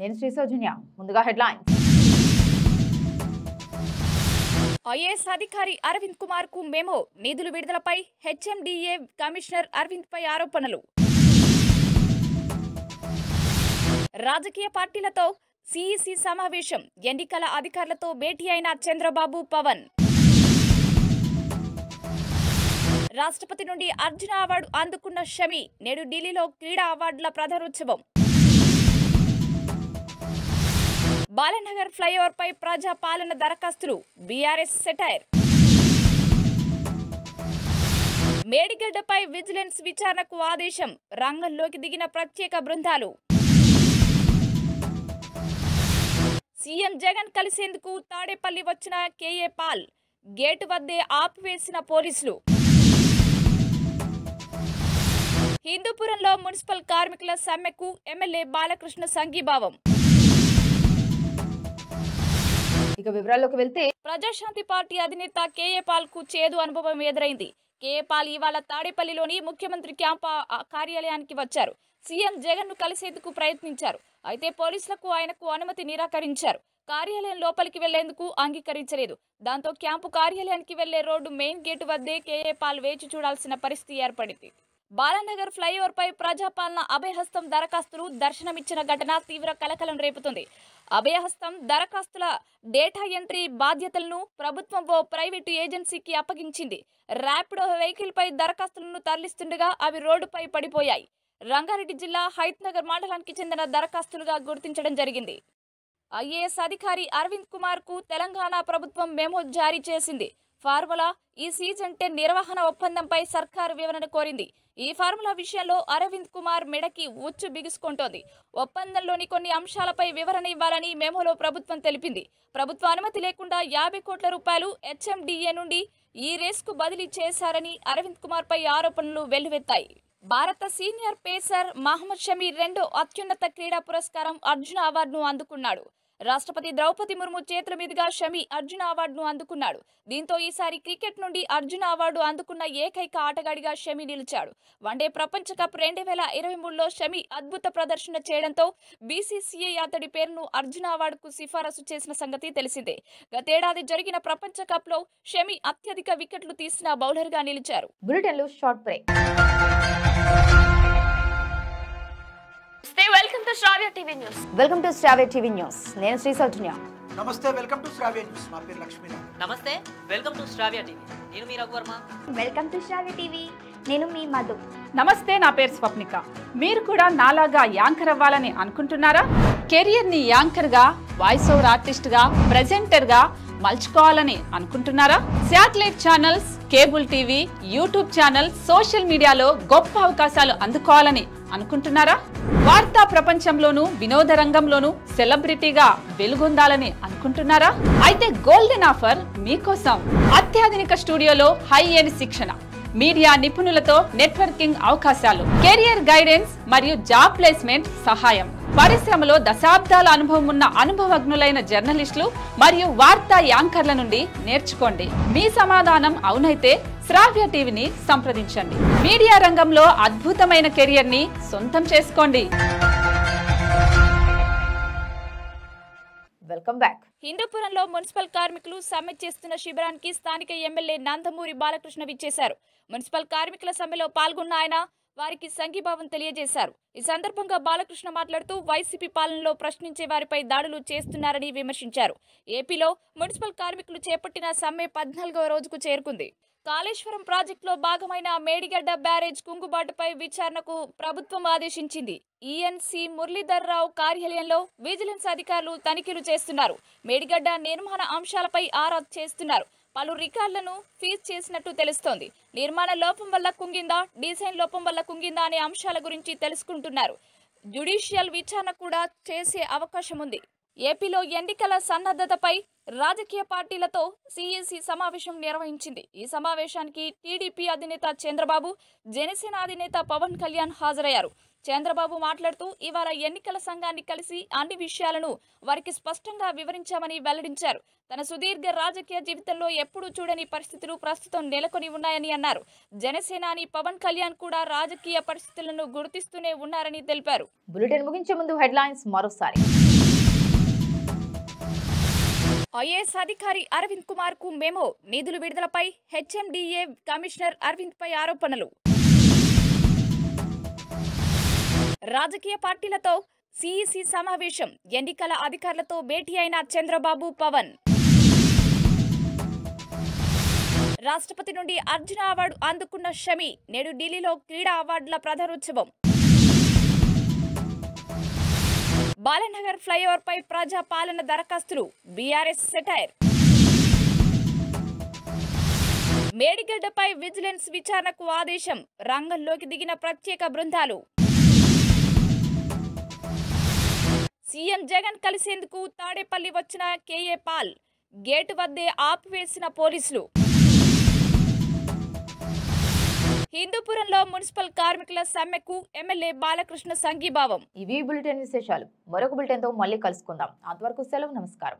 నేను శ్రీ సౌజన్య. ముందుగా headlines. IAS అధికారి అరవింద్ కుమార్ కు మెమో, నిధుల విడుదలపై హెచ్ఎండిఏ కమిషనర్ అరవింద్ పై ఆరోపణలు. రాజకీయ పార్టీలతో సిఇసి సమావేశం, ఎన్నికల అధికారులతో భేటీ అయిన చంద్రబాబు, పవన్. రాష్ట్రపతి నుండి అర్జున అవార్డు అందుకున్న షమి, నేడు ఢిల్లీలో క్రీడా అవార్డుల ప్రధానోత్సవం. బాలనగర్ ఫ్లైఓవర్ పై ప్రజా పాలన దరఖాస్తులు, బీఆర్ఎస్ సెటైర్. మేడిగడ్డపై విజిలెన్స్ విచారణకు ఆదేశం, రంగంలోకి దిగిన ప్రత్యేక బృందాలు. సీఎం జగన్ కలిసేందుకు తాడేపల్లి వచ్చిన కేఏ పాల్, గేటు వద్దే ఆపివేసిన పోలీసులు. హిందూపురంలో మున్సిపల్ కార్మికుల సమ్మెకు ఎమ్మెల్యే బాలకృష్ణ సంఘీభావం. ఇక వివరాల్లోకి వెళ్తే, ప్రజాశాంతి పార్టీ అధినేత కేఏ పాల్ కు చేదు అనుభవం ఎదురైంది. కేఏ పాల్ ఇవాళ తాడేపల్లిలోని ముఖ్యమంత్రి క్యాంప్ కార్యాలయానికి వచ్చారు. సీఎం జగన్ ను కలిసేందుకు ప్రయత్నించారు. అయితే పోలీసులకు ఆయనకు అనుమతి నిరాకరించారు. కార్యాలయం లోపలికి వెళ్లేందుకు అంగీకరించలేదు. దాంతో క్యాంపు కార్యాలయానికి వెళ్లే రోడ్డు మెయిన్ గేటు వద్దే కేఏ పాల్ వేచి చూడాల్సిన పరిస్థితి ఏర్పడింది. బాలనగర్ ఫ్లైఓవర్ పై ప్రజాపాలన అభయహస్తం దరఖాస్తులు దర్శనమిచ్చిన ఘటన తీవ్ర కలకలం రేపుతుంది. అభయహస్తం దరఖాస్తుల డేటా ఎంట్రీ బాధ్యతలను ప్రభుత్వం ఓ ప్రైవేటు ఏజెన్సీకి అప్పగించింది. ర్యాపిడో వెహికల్ పై దరఖాస్తులను తరలిస్తుండగా అవి రోడ్డుపై పడిపోయాయి. రంగారెడ్డి జిల్లా హైత్నగర్ మండలానికి చెందిన దరఖాస్తులుగా గుర్తించడం జరిగింది. ఐఏఎస్ అధికారి అరవింద్ కుమార్ కు తెలంగాణ ప్రభుత్వం మెమో జారీ చేసింది. ఫార్ములా ఈ సీజన్ 10 నిర్వహణ ఒప్పందంపై సర్కారు వివరణ కోరింది. ఈ ఫార్ములా విషయంలో అరవింద్ కుమార్ మెడకి ఉచ్చు బిగుసుకుంటోంది. ఒప్పందంలోని కొన్ని అంశాలపై వివరణ ఇవ్వాలని మెమోలో ప్రభుత్వం తెలిపింది. ప్రభుత్వ అనుమతి లేకుండా 50 కోట్ల రూపాయలు హెచ్ఎండిఏ నుండి ఈ రేస్కు బదిలీ చేశారని అరవింద్ కుమార్ పై ఆరోపణలు వెల్లువెత్తాయి. భారత సీనియర్ పేసర్ మహమ్మద్ షమి రెండో అత్యున్నత క్రీడా పురస్కారం అర్జున అవార్డును అందుకున్నాడు. రాష్ట్రపతి ద్రౌపది ముర్ము చేతుల మీదుగా షమి అర్జున అవార్డును అందుకున్నాడు. దీంతో ఈసారి క్రికెట్ నుండి అర్జున అవార్డు అందుకున్న ఏకైక ఆటగాడిగా షమి నిలిచాడు. వన్డే ప్రపంచ కప్ 2023లో షమి అద్భుత ప్రదర్శన చేయడంతో బీసీసీఐ అతడి పేరును అర్జున అవార్డుకు సిఫారసు చేసిన సంగతి తెలిసిందే. గతేడాది జరిగిన ప్రపంచ కప్ లో షమి అత్యధిక వికెట్లు తీసిన బౌలర్ గా నిలిచారు. బులెటిన్లో short break. Welcome to Sravya TV news. Welcome to Sravya TV news. నేను శ్రీ సౌజన్య. నమస్తే, వెల్కమ్ టు శ్రావ్య న్యూస్. నా పేరు లక్ష్మీ. నమస్తే, వెల్కమ్ టు శ్రావ్య టీవీ. నేను మీ Raghuvarma. Welcome to Sravya TV. నేను మీ మధు. నమస్తే, నా పేరు స్వప్నిక. మీరు కూడా నాలాగా యాంకర్ అవ్వాలని అనుకుంటున్నారా? కెరియర్ ని యాంకర్ గా, వాయిస్ ఓవర్ ఆర్టిస్ట్ గా, ప్రెజెంటర్ గా మలుచుకోవాలని అనుకుంటున్నారా? Satellite channels, cable TV, YouTube channel, social మీడియాలో గొప్ప అవకాశాలు అందుకోవాలని అనుకుంటున్నారా? వార్తా ప్రపంచంలోనూ వినోద రంగంలోనూ సెలబ్రిటీగా వెలుగొందాలని అనుకుంటున్నారా? అయితే గోల్డెన్ ఆఫర్ మీకోసం. అత్యాధునిక స్టూడియోలో హై ఎండ్ శిక్షణ, మీడియా నిపుణులతో నెట్వర్కింగ్ అవకాశాలు, కెరియర్ గైడెన్స్ మరియు జాబ్ ప్లేస్మెంట్ సహాయం. పరిశ్రమలో దశాబ్దాల అనుభవం ఉన్న అనుభవజ్ఞులైన జర్నలిస్టులు మరియు వార్తా యాంకర్ల నుండి నేర్చుకోండి. మీ సమాధానం అవునైతే శ్రావ్య టీవీని సంప్రదించండి. మీడియా రంగంలో అద్భుతమైన కెరియర్ ని సొంతం చేసుకోండి. Welcome back. హిందూపురంలో మున్సిపల్ కార్మికులు సమ్మె చేస్తున్న శిబిరానికి స్థానిక ఎమ్మెల్యే నందమూరి బాలకృష్ణ విచ్చేశారు. మున్సిపల్ కార్మికుల సమ్మెలో పాల్గొన్న ఆయన వారికి సంఘీభావం తెలియజేశారు. ఈ సందర్భంగా బాలకృష్ణ మాట్లాడుతూ వైసీపీ పాలనలో ప్రశ్నించే వారిపై దాడులు చేస్తున్నారని విమర్శించారు. ఏపీలో మున్సిపల్ కార్మికులు చేపట్టిన సమ్మె 14వ రోజుకు చేరుకుంది. కాళేశ్వరం ప్రాజెక్టులో భాగమైన మేడిగడ్డ బ్యారేజ్ కుంగుబాటుపై విచారణకు ప్రభుత్వం ఆదేశించింది. ఈఎన్సీ మురళీధర్ రావు కార్యాలయంలో విజిలెన్స్ అధికారులు తనిఖీలు చేస్తున్నారు. మేడిగడ్డ నిర్మాణ అంశాలపై ఆరా చేస్తున్నారు. పలు రికార్డులను ఫీజ్ చేసినట్టు తెలుస్తోంది. నిర్మాణ లోపం వల్ల కుంగిందా, డిజైన్ లోపం వల్ల కుంగిందా అనే అంశాల గురించి తెలుసుకుంటున్నారు. జ్యుడిషియల్ విచారణ కూడా చేసే అవకాశం ఉంది. ఏపీలో ఎన్నికల సన్నద్ధతపై రాజకీయ పార్టీలతో సిఇసి సమావేశం నిర్వహించింది. ఈ సమావేశానికి టీడీపీ అధినేత చంద్రబాబు, జనసేన అధినేత పవన్ కళ్యాణ్ హాజరయ్యారు. చంద్రబాబు మాట్లాడుతూ ఇవాళ ఎన్నికల సంఘాన్ని కలిసి అన్ని విషయాలను వారికి స్పష్టంగా వివరించామని వెల్లడించారు. తన సుదీర్ఘ రాజకీయ జీవితంలో ఎప్పుడూ చూడని పరిస్థితులు ప్రస్తుతం నెలకొని ఉన్నాయని అన్నారు. జనసేనాని పవన్ కళ్యాణ్ కూడా రాజకీయ పరిస్థితులను గుర్తిస్తూనే ఉన్నారని తెలిపారు. బులెటిన్ ముగించే ముందు హెడ్లైన్స్ మరోసారి. ఐఏఎస్ అధికారి అరవింద్ కుమార్ కు మెమో, నిధుల విడుదలపై హెచ్ఎండిఏ కమిషనర్ అరవింద్ పై ఆరోపణలు. రాజకీయ పార్టీలతో సిఇసి సమావేశం, ఎన్నికల అధికారులతో భేటీ అయిన చంద్రబాబు, పవన్. రాష్ట్రపతి నుండి అర్జున అవార్డు అందుకున్న షమి, నేడు ఢిల్లీలో క్రీడా అవార్డుల ప్రధానోత్సవం. బాలనగర్ ఫ్లైఓవర్ పై ప్రజా పాలన దరఖాస్తులు, బీఆర్ఎస్ సెటైర్. మేడిగడ్డపై విజిలెన్స్ విచారణకు ఆదేశం, రంగంలోకి దిగిన ప్రత్యేక బృందాలు. సీఎం జగన్ కలిసేందుకు తాడేపల్లి వచ్చిన కేఏ పాల్, గేటు వద్దే ఆపివేసిన పోలీసులు. హిందూపురంలో మున్సిపల్ కార్మికుల సమ్మెకు ఎమ్మెల్యే బాలకృష్ణ సంఘీభావం. ఇవి బులెటిన్ విశేషాలు. మరొక బులెటిన్తో మళ్ళీ కలుసుకుందాం. అంతవరకు సెలవు, నమస్కారం.